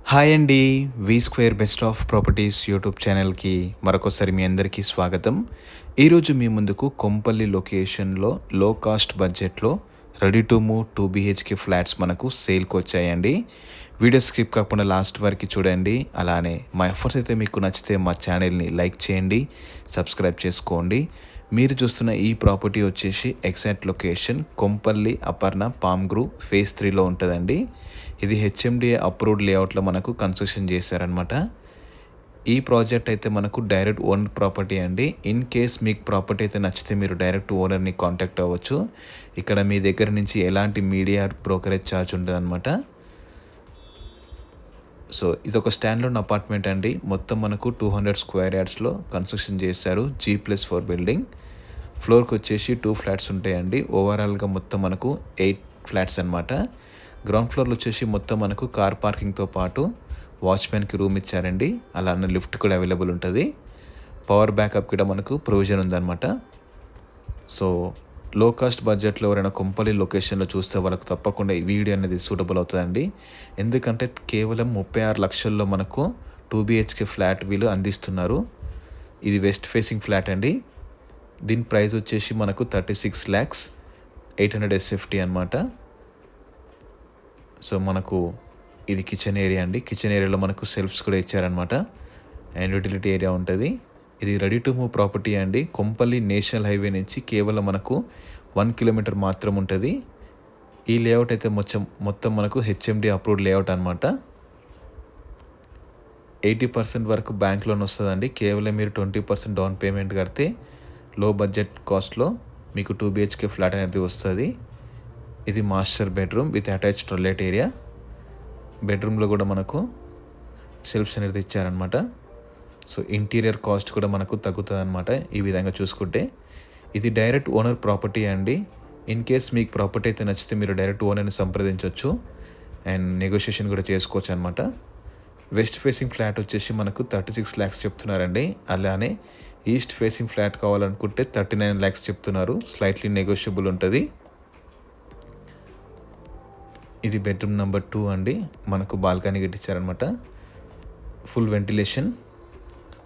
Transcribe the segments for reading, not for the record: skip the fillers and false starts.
Hi అండి. V square best of properties YouTube ఛానల్కి మరొకసారి మీ అందరికీ స్వాగతం. ఈరోజు మీ ముందుకు కొంపల్లి లొకేషన్లో లో కాస్ట్ బడ్జెట్లో ready to move 2 BHK flats మనకు సేల్కి వచ్చాయండి. వీడియో స్కిప్ కాకుండా లాస్ట్ వరకు చూడండి. అలానే మా ఎఫర్ట్స్ అయితే మీకు నచ్చితే మా ఛానల్ని లైక్ చేయండి, సబ్స్క్రైబ్ చేసుకోండి. మీరు చూస్తున్న ఈ ప్రాపర్టీ వచ్చేసి exact location Kompally Aparna palm grove phase 3లో ఉంటుందండి. ఇది హెచ్ఎండిఏ అప్రూవ్డ్ లేఅవుట్లో మనకు కన్స్ట్రక్షన్ చేశారనమాట. ఈ ప్రాజెక్ట్ అయితే మనకు డైరెక్ట్ ఓనర్ ప్రాపర్టీ అండి. ఇన్ కేస్ మీకు ప్రాపర్టీ అయితే నచ్చితే మీరు డైరెక్ట్ ఓనర్ని కాంటాక్ట్ అవ్వచ్చు. ఇక్కడ మీ దగ్గర నుంచి ఎలాంటి మీడియా బ్రోకరేజ్ ఛార్జ్ ఉండదు అనమాట. సో ఇది ఒక స్టాండ్లోన్ అపార్ట్మెంట్ అండి. మొత్తం మనకు 200 స్క్వేర్ యార్డ్స్లో కన్స్ట్రక్షన్ చేశారు. G+4 building. ఫ్లోర్కి వచ్చేసి 2 ఫ్లాట్స్ ఉంటాయండి. ఓవరాల్గా మొత్తం మనకు 8 ఫ్లాట్స్ అనమాట. గ్రౌండ్ ఫ్లోర్లో వచ్చేసి మొత్తం మనకు కార్ పార్కింగ్తో పాటు వాచ్మెన్కి రూమ్ ఇచ్చారండి. అలానే లిఫ్ట్ కూడా అవైలబుల్ ఉంటుంది. పవర్ బ్యాకప్ కూడా మనకు ప్రొవిజన్ ఉందన్నమాట. సో లో కాస్ట్ బడ్జెట్లో ఎవరైనా కొంపల్లి లొకేషన్లో చూస్తే వాళ్ళకు తప్పకుండా ఈ వీడియో అనేది సూటబుల్ అవుతుందండి. ఎందుకంటే కేవలం 36 లక్షల్లో మనకు 2 BHK ఫ్లాట్ వీళ్ళు అందిస్తున్నారు. ఇది వెస్ట్ ఫేసింగ్ ఫ్లాట్ అండి. దీని ప్రైస్ వచ్చేసి మనకు 36,800 SFT అనమాట. సో మనకు ఇది కిచెన్ ఏరియా అండి. కిచెన్ ఏరియాలో మనకు సెల్ఫ్స్ కూడా ఇచ్చారనమాట. అండ్ యూటిలిటీ ఏరియా ఉంటుంది. ఇది రెడీ టు మూవ్ ప్రాపర్టీ అండి. కొంపల్లి నేషనల్ హైవే నుంచి కేవలం మనకు 1 కిలోమీటర్ మాత్రం ఉంటుంది. ఈ లేఅవుట్ అయితే మొత్తం మనకు హెచ్ఎండి అప్రూవ్డ్ లేఅవుట్ అనమాట. 80% వరకు బ్యాంక్ లోన్ వస్తుందండి. కేవలం మీరు 20% డౌన్ పేమెంట్ కడితే లో బడ్జెట్ కాస్ట్లో మీకు 2 BHK ఫ్లాట్ అనేది వస్తుంది. ఇది master bedroom with attached toilet area. బెడ్రూమ్లో కూడా మనకు సెల్ఫ్స్ అనేది ఇచ్చారనమాట. సో ఇంటీరియర్ కాస్ట్ కూడా మనకు తగ్గుతుంది అనమాట. ఈ విధంగా చూసుకుంటే ఇది డైరెక్ట్ ఓనర్ ప్రాపర్టీ అండి. ఇన్ కేస్ మీకు ప్రాపర్టీ అయితే నచ్చితే మీరు డైరెక్ట్ ఓనర్ని సంప్రదించవచ్చు అండ్ నెగోషియేషన్ కూడా చేసుకోవచ్చు అనమాట. వెస్ట్ ఫేసింగ్ ఫ్లాట్ వచ్చేసి మనకు 36 lakhs చెప్తున్నారండి. అలానే ఈస్ట్ ఫేసింగ్ ఫ్లాట్ కావాలనుకుంటే 39 lakhs చెప్తున్నారు. స్లైట్లీ నెగోషియబుల్ ఉంటుంది. ఇది బెడ్రూమ్ నెంబర్ 2 అండి. మనకు బాల్కనీ కట్టించారనమాట. Full ventilation.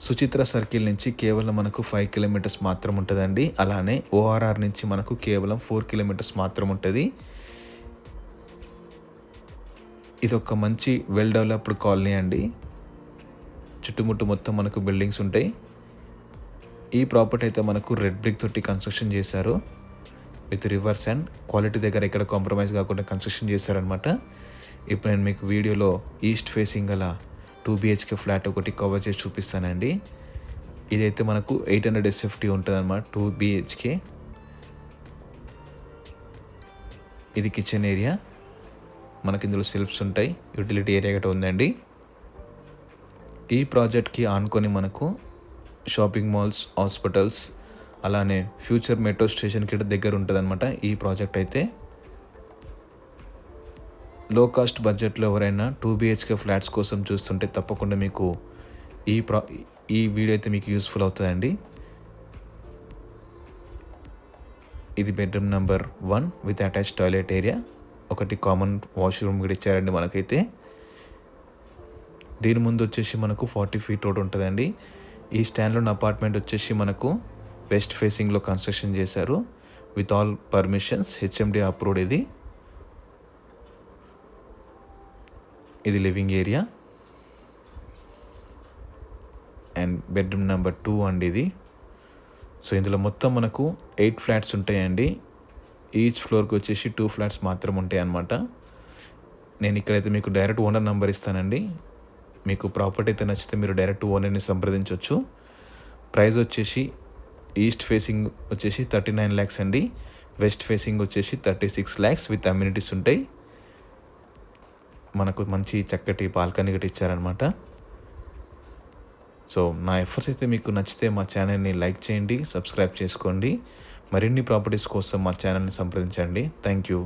సుచిత్ర సర్కిల్ నుంచి కేవలం మనకు 5 kilometers మాత్రం ఉంటుందండి. అలానే ORR నుంచి మనకు కేవలం 4 kilometers మాత్రం ఉంటుంది. ఇది ఒక మంచి వెల్ డెవలప్డ్ కాలనీ అండి. చుట్టుముట్టు మొత్తం మనకు బిల్డింగ్స్ ఉంటాయి. ఈ ప్రాపర్టీ అయితే మనకు రెడ్ బ్రిక్ తోటి కన్స్ట్రక్షన్ చేశారు. విత్ రివర్స్ అండ్ క్వాలిటీ దగ్గర ఎక్కడ కాంప్రమైజ్ కాకుండా కన్స్ట్రక్షన్ చేశారనమాట. ఇప్పుడు నేను మీకు వీడియోలో ఈస్ట్ ఫేసింగ్ గల 2 BHK ఫ్లాట్ ఒకటి కవర్ చేసి చూపిస్తానండి. ఇదైతే మనకు 800 SFT ఉంటుంది అనమాట. 2 BHK. ఇది కిచెన్ ఏరియా. మనకి ఇందులో సెల్ఫ్స్ ఉంటాయి. యూటిలిటీ ఏరియా గట్రా ఉందండి. ఈ ప్రాజెక్ట్కి ఆనుకొని మనకు షాపింగ్ మాల్స్, హాస్పిటల్స్, అలానే ఫ్యూచర్ మెట్రో స్టేషన్కి దగ్గర ఉంటుంది అనమాట ఈ ప్రాజెక్ట్ అయితే. లో కాస్ట్ బడ్జెట్లో ఎవరైనా 2 BHK ఫ్లాట్స్ కోసం చూస్తుంటే తప్పకుండా మీకు ఈ వీడియో అయితే మీకు యూస్ఫుల్ అవుతుందండి. ఇది bedroom number 1 with attached toilet area. ఒకటి కామన్ వాష్రూమ్ కూడా ఇచ్చారండి మనకైతే. దీని ముందు వచ్చేసి మనకు 40 feet రోడ్ ఉంటుందండి. ఈ స్టాండ్లోన్ అపార్ట్మెంట్ వచ్చేసి మనకు వెస్ట్ ఫేసింగ్లో కన్స్ట్రక్షన్ చేశారు. With all permissions, HMD approved. ఇది living area and bedroom number 2 అండి ఇది. సో ఇందులో మొత్తం మనకు 8 ఫ్లాట్స్ ఉంటాయండి. ఈచ్ ఫ్లోర్కి వచ్చేసి 2 ఫ్లాట్స్ మాత్రం ఉంటాయి అన్నమాట. నేను ఇక్కడైతే మీకు డైరెక్ట్ ఓనర్ నెంబర్ ఇస్తానండి. మీకు ప్రాపర్టీ అయితే నచ్చితే మీరు డైరెక్ట్ ఓనర్ని సంప్రదించవచ్చు. ప్రైస్ వచ్చేసి ఈస్ట్ ఫేసింగ్ వచ్చేసి 39 lakhs అండి. వెస్ట్ ఫేసింగ్ వచ్చేసి 36 lakhs విత్ అమ్యూనిటీస్ ఉంటాయి. మనకు మంచి చక్కటి బాల్కనీ గట్టి ఇచ్చారనమాట. సో నా ఎఫర్ట్స్ అయితే మీకు నచ్చితే మా ఛానల్ని లైక్ చేయండి, సబ్స్క్రైబ్ చేసుకోండి. మరిన్ని ప్రాపర్టీస్ కోసం మా ఛానల్ని సంప్రదించండి. Thank you.